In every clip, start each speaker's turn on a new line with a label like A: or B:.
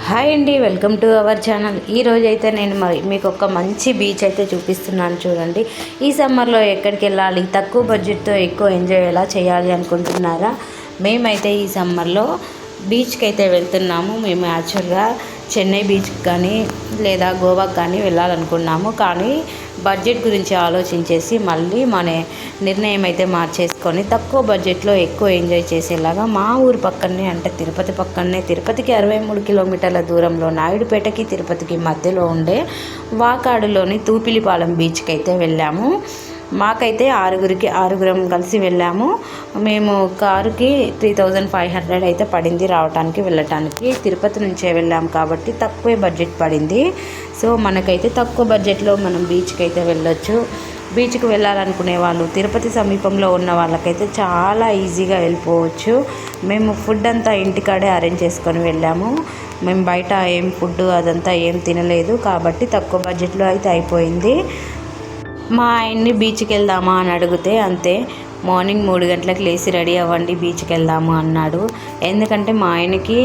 A: Hi అండి, welcome to our channel. ఈరోజు అయితే నేను మీకు ఒక మంచి బీచ్ అయితే చూపిస్తున్నాను చూడండి. ఈ సమ్మర్లో ఎక్కడికి వెళ్ళాలి, తక్కువ బడ్జెట్తో ఎక్కువ ఎంజాయ్ ఎలా చేయాలి అనుకుంటున్నారా? మేమైతే ఈ సమ్మర్లో బీచ్కి అయితే వెళ్తున్నాము. మేము యాక్చువల్గా చెన్నై బీచ్కి కానీ లేదా గోవాకి కానీ వెళ్ళాలనుకున్నాము. కానీ బడ్జెట్ గురించి ఆలోచించేసి మళ్ళీ మన నిర్ణయం అయితే మార్చేసుకొని తక్కువ బడ్జెట్లో ఎక్కువ ఎంజాయ్ చేసేలాగా మా ఊరు పక్కనే, అంటే తిరుపతి పక్కనే, తిరుపతికి 63 కిలోమీటర్ల దూరంలో నాయుడుపేటకి తిరుపతికి మధ్యలో ఉండే వాకాడులోని తూపిలిపాలెం బీచ్కి అయితే వెళ్ళాము. మాకైతే ఆరుగురం కలిసి వెళ్ళాము. మేము కారుకి 3500 అయితే పడింది రావడానికి వెళ్ళటానికి. తిరుపతి నుంచే వెళ్ళాము కాబట్టి తక్కువే బడ్జెట్ పడింది. సో మనకైతే తక్కువ బడ్జెట్లో మనం బీచ్కి అయితే వెళ్ళొచ్చు. బీచ్కి వెళ్ళాలనుకునే వాళ్ళు, తిరుపతి సమీపంలో ఉన్న వాళ్ళకైతే చాలా ఈజీగా వెళ్ళిపోవచ్చు. మేము ఫుడ్ అంతా ఇంటికాడే అరేంజ్ చేసుకొని వెళ్ళాము. మేము బయట ఏం ఫుడ్ అదంతా ఏం తినలేదు కాబట్టి తక్కువ బడ్జెట్లో అయితే అయిపోయింది. మా ఆయన్ని బీచ్కి వెళ్దామా అని అడిగితే అంతే, మార్నింగ్ 3 గంటలకు లేచి రెడీ అవ్వండి బీచ్కి వెళ్దాము అన్నాడు. ఎందుకంటే మా ఆయనకి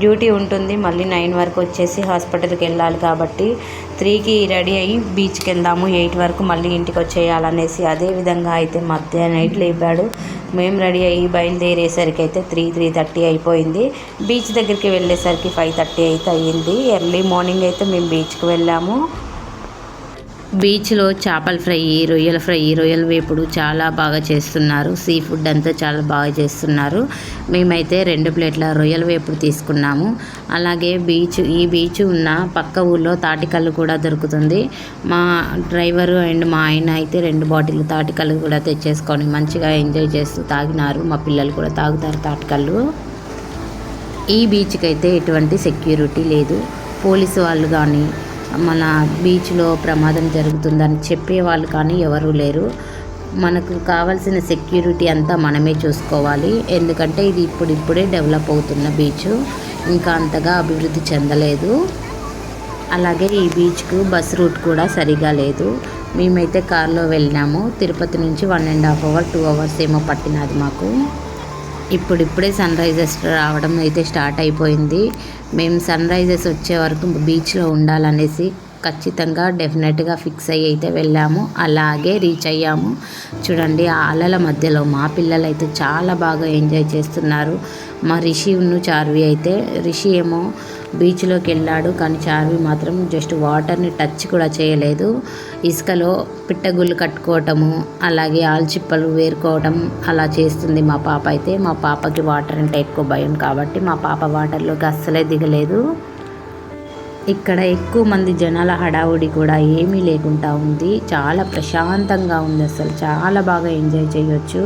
A: డ్యూటీ ఉంటుంది, మళ్ళీ 9 వరకు వచ్చేసి హాస్పిటల్కి వెళ్ళాలి కాబట్టి 3కి రెడీ అయ్యి బీచ్కి వెళ్దాము, 8 వరకు మళ్ళీ ఇంటికి వచ్చేయాలనేసి అదేవిధంగా అయితే నైట్ లేపాడు. మేము రెడీ అయ్యి బయలుదేరేసరికి అయితే 3:30 అయిపోయింది. బీచ్ దగ్గరికి వెళ్ళేసరికి 5:30 అయితే అయ్యింది. ఎర్లీ మార్నింగ్ అయితే మేము బీచ్కి వెళ్ళాము. బీచ్లో చేపల ఫ్రై, రొయ్యల వేపుడు చాలా బాగా చేస్తున్నారు. సీ ఫుడ్ అంతా చాలా బాగా చేస్తున్నారు. మేమైతే 2 ప్లేట్ల రొయ్యల వేపుడు తీసుకున్నాము. అలాగే ఈ బీచ్ ఉన్న పక్క ఊళ్ళో తాటికల్లు కూడా దొరుకుతుంది. మా డ్రైవరు అండ్ మా ఆయన అయితే 2 బాటిల్ తాటికల్లు కూడా తెచ్చేసుకొని మంచిగా ఎంజాయ్ చేస్తూ తాగినారు. మా పిల్లలు కూడా తాగుతారు తాటికల్లు. ఈ బీచ్కి అయితే ఎటువంటి సెక్యూరిటీ లేదు. పోలీసు వాళ్ళు కానీ, మన బీచ్లో ప్రమాదం జరుగుతుందని చెప్పేవాళ్ళు కానీ ఎవరూ లేరు. మనకు కావాల్సిన సెక్యూరిటీ అంతా మనమే చూసుకోవాలి. ఎందుకంటే ఇది ఇప్పుడిప్పుడే డెవలప్ అవుతున్న బీచ్, ఇంకా అంతగా అభివృద్ధి చెందలేదు. అలాగే ఈ బీచ్కు బస్ రూట్ కూడా సరిగా లేదు. మేమైతే కార్లో వెళ్ళినాము. తిరుపతి నుంచి 1.5 అవర్ 2 అవర్స్ ఏమో పట్టినది మాకు. ఇప్పుడిప్పుడే సన్ రైజెస్ రావడం అయితే స్టార్ట్ అయిపోయింది. మేము సన్ రైజెస్ వచ్చే వరకు బీచ్లో ఉండాలనేసి ఖచ్చితంగా డెఫినెట్గా ఫిక్స్ అయ్యి అయితే వెళ్ళాము. అలాగే రీచ్ అయ్యాము. చూడండి, ఆ అలల మధ్యలో మా పిల్లలు అయితే చాలా బాగా ఎంజాయ్ చేస్తున్నారు. మా రిషి ఏమో బీచ్లోకి వెళ్ళాడు, కానీ చార్వి మాత్రం జస్ట్ వాటర్ని టచ్ కూడా చేయలేదు. ఇసుకలో పిట్టగుళ్ళు కట్టుకోవటము, అలాగే ఆల్చిప్పలు వేరుకోవటం అలా చేస్తుంది మా పాప అయితే. మా పాపకి వాటర్ అంటే ఎక్కువ భయం కాబట్టి మా పాప వాటర్లోకి అస్సలే దిగలేదు. ఇక్కడ ఎక్కువ మంది జనాల హడావుడి కూడా ఏమీ లేకుండా ఉంది. చాలా ప్రశాంతంగా ఉంది. అసలు చాలా బాగా ఎంజాయ్ చేయొచ్చు.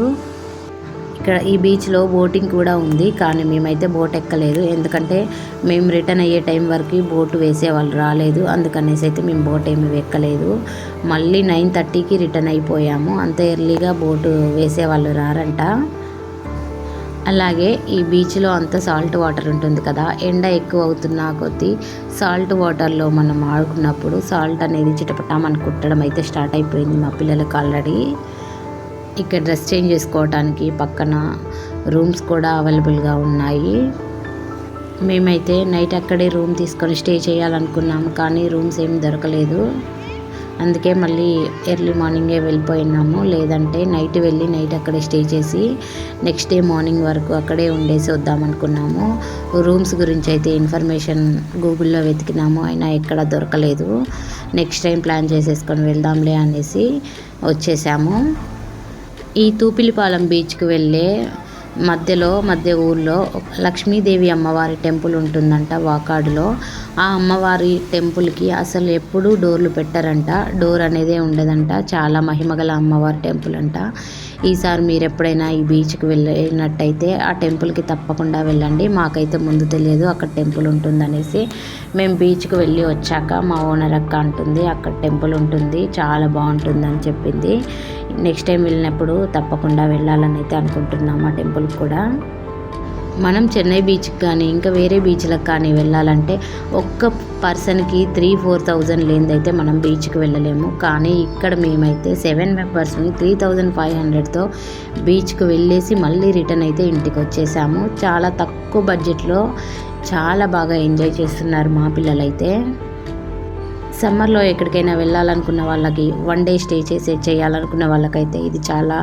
A: ఇక్కడ ఈ బీచ్లో బోటింగ్ కూడా ఉంది, కానీ మేమైతే బోట్ ఎక్కలేదు. ఎందుకంటే మేము రిటర్న్ అయ్యే టైం వరకు బోటు వేసే వాళ్ళు రాలేదు. అందుకనేసి అయితే మేము బోట్ ఏమి ఎక్కలేదు. మళ్ళీ 9:30కి రిటర్న్ అయిపోయాము. అంత ఎర్లీగా బోటు వేసే వాళ్ళు రారంట. అలాగే ఈ బీచ్లో అంతా సాల్ట్ వాటర్ ఉంటుంది కదా, ఎండ ఎక్కువ అవుతున్న కొద్దీ సాల్ట్ వాటర్లో మనం ఆడుకున్నప్పుడు సాల్ట్ అనేది చిటపటామని కుట్టడం అయితే స్టార్ట్ అయిపోయింది మా పిల్లలకు ఆల్రెడీ. ఇక్కడ డ్రెస్ చేంజ్ చేసుకోవడానికి పక్కన రూమ్స్ కూడా అవైలబుల్గా ఉన్నాయి. మేమైతే నైట్ అక్కడే రూమ్ తీసుకొని స్టే చేయాలనుకున్నాము, కానీ రూమ్స్ ఏమి దొరకలేదు. అందుకే మళ్ళీ ఎర్లీ మార్నింగే వెళ్ళిపోయినాము. లేదంటే నైట్ వెళ్ళి నైట్ అక్కడే స్టే చేసి నెక్స్ట్ డే మార్నింగ్ వరకు అక్కడే ఉండేసి వద్దామనుకున్నాము. రూమ్స్ గురించి అయితే ఇన్ఫర్మేషన్ గూగుల్లో వెతికినాము, అయినా ఎక్కడ దొరకలేదు. నెక్స్ట్ టైం ప్లాన్ చేసేసుకొని వెళ్దాంలే అనేసి వచ్చేసాము. ఈ తూపిలిపాలెం బీచ్కి వెళ్ళే మధ్య ఊర్లో లక్ష్మీదేవి అమ్మవారి టెంపుల్ ఉంటుందంట వాకాడులో. ఆ అమ్మవారి టెంపుల్కి అసలు ఎప్పుడూ డోర్లు పెట్టారంట, డోర్ అనేదే ఉండదంట. చాలా మహిమగల అమ్మవారి టెంపుల్ అంట. ఈసారి మీరు ఎప్పుడైనా ఈ బీచ్కి వెళ్ళినట్టయితే ఆ టెంపుల్కి తప్పకుండా వెళ్ళండి. మాకైతే ముందు తెలియదు అక్కడ టెంపుల్ ఉంటుందనేసి. మేము బీచ్కి వెళ్ళి వచ్చాక మా ఓనర్ అక్క అంటుంది అక్కడ టెంపుల్ ఉంటుంది, చాలా బాగుంటుందని చెప్పింది. నెక్స్ట్ టైం వెళ్ళినప్పుడు తప్పకుండా వెళ్ళాలని అయితే అనుకుంటున్నాము ఆ టెంపుల్కి కూడా. మనం చెన్నై బీచ్కి కానీ ఇంకా వేరే బీచ్లకు కానీ వెళ్ళాలంటే ఒక్క పర్సన్కి 3,000-4,000 లేనిదైతే మనం బీచ్కి వెళ్ళలేము. కానీ ఇక్కడ మేమైతే 7 మెంబర్స్ని 3,500తో బీచ్కి వెళ్ళేసి మళ్ళీ రిటర్న్ అయితే ఇంటికి వచ్చేసాము. చాలా తక్కువ బడ్జెట్లో చాలా బాగా ఎంజాయ్ చేస్తున్నారు మా పిల్లలైతే. సమ్మర్లో ఎక్కడికైనా వెళ్ళాలనుకున్న వాళ్ళకి, వన్ డే స్టే చేయాలనుకున్న వాళ్ళకైతే ఇది చాలా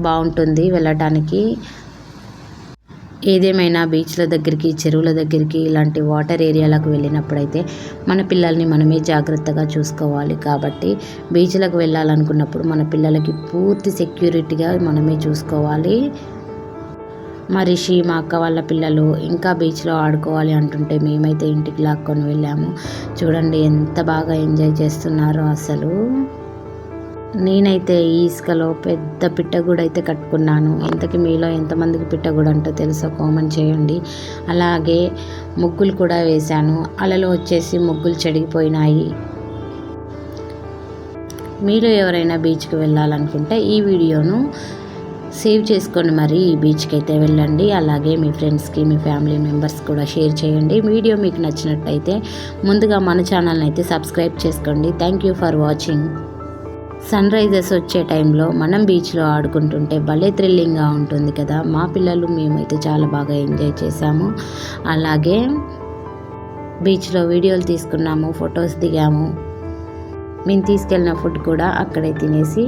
A: బాగుంటుంది వెళ్ళటానికి. ఏదేమైనా బీచ్ల దగ్గరికి, చెరువుల దగ్గరికి, ఇలాంటి వాటర్ ఏరియాలకు వెళ్ళినప్పుడైతే మన పిల్లల్ని మనమే జాగ్రత్తగా చూసుకోవాలి. కాబట్టి బీచ్లకు వెళ్ళాలనుకున్నప్పుడు మన పిల్లలకి పూర్తి సెక్యూరిటీగా మనమే చూసుకోవాలి. మా రిషి, మా అక్క వాళ్ళ పిల్లలు ఇంకా బీచ్లో ఆడుకోవాలి అంటుంటే మేమైతే ఇంటికి లాక్కొని వెళ్ళాము. చూడండి ఎంత బాగా ఎంజాయ్ చేస్తున్నారో అసలు. నేనైతే ఈ ఇసుకలో పెద్ద పిట్టగూడు అయితే కట్టుకున్నాను. ఇంతకీ మీలో ఎంతమందికి పిట్టగూడు అంటో తెలుసో కామెంట్ చేయండి. అలాగే ముగ్గులు కూడా వేశాను. అలలు వచ్చేసి ముగ్గులు చెడిగిపోయినాయి. మీరు ఎవరైనా బీచ్కి వెళ్ళాలనుకుంటే ఈ వీడియోను సేవ్ చేసుకొని మరి ఈ బీచ్కి అయితే వెళ్ళండి. అలాగే మీ ఫ్రెండ్స్కి, మీ ఫ్యామిలీ మెంబర్స్ కూడా షేర్ చేయండి. వీడియో మీకు నచ్చినట్టయితే ముందుగా మన ఛానల్ని అయితే సబ్స్క్రైబ్ చేసుకోండి. Thank you for watching. Sun rises వచ్చే టైంలో మనం బీచ్లో ఆడుకుంటుంటే భలే థ్రిల్లింగ్గా ఉంటుంది కదా. మా పిల్లలు మేమైతే చాలా బాగా ఎంజాయ్ చేసాము. అలాగే బీచ్లో వీడియోలు తీసుకున్నాము, ఫొటోస్ దిగాము. మేము తీసుకెళ్ళిన ఫుడ్ కూడా అక్కడే తినేసి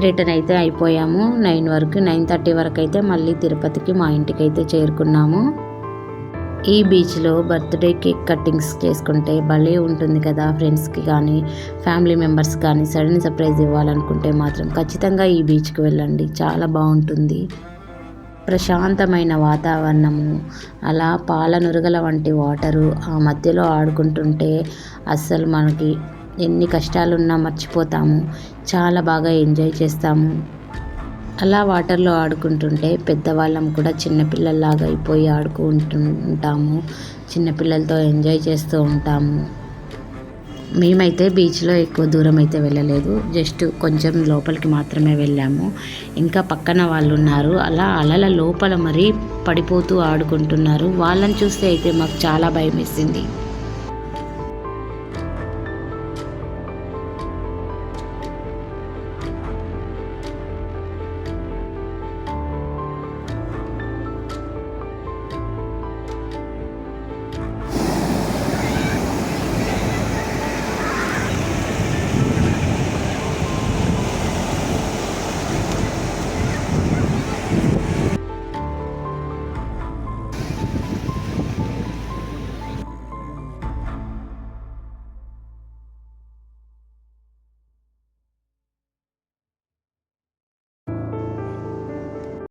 A: రిటర్న్ అయితే అయిపోయాము. 9:30 వరకు అయితే మళ్ళీ తిరుపతికి మా ఇంటికి అయితే చేరుకున్నాము. ఈ బీచ్లో బర్త్డే కేక్ కట్టింగ్స్ చేసుకుంటే భలే ఉంటుంది కదా. ఫ్రెండ్స్కి కానీ, ఫ్యామిలీ మెంబర్స్ కానీ సడన్ సర్ప్రైజ్ ఇవ్వాలనుకుంటే మాత్రం ఖచ్చితంగా ఈ బీచ్కి వెళ్ళండి. చాలా బాగుంటుంది. ప్రశాంతమైన వాతావరణము, అలా పాల నురగల వంటి వాటరు, ఆ మధ్యలో ఆడుకుంటుంటే అస్సలు మనకి ఎన్ని కష్టాలున్నా మర్చిపోతాము. చాలా బాగా ఎంజాయ్ చేస్తాము. అలా వాటర్లో ఆడుకుంటుంటే పెద్దవాళ్ళం కూడా చిన్నపిల్లల్లాగా అయిపోయి ఆడుకుంటుంటాము. చిన్నపిల్లలతో ఎంజాయ్ చేస్తూ ఉంటాము. మేమైతే బీచ్లో ఎక్కువ దూరం అయితే వెళ్ళలేదు. జస్ట్ కొంచెం లోపలికి మాత్రమే వెళ్ళాము. ఇంకా పక్కన వాళ్ళు ఉన్నారు. అలా అలల లోపల మరీ పడిపోతూ ఆడుకుంటున్నారు. వాళ్ళని చూస్తే అయితే మాకు చాలా భయం వేసింది.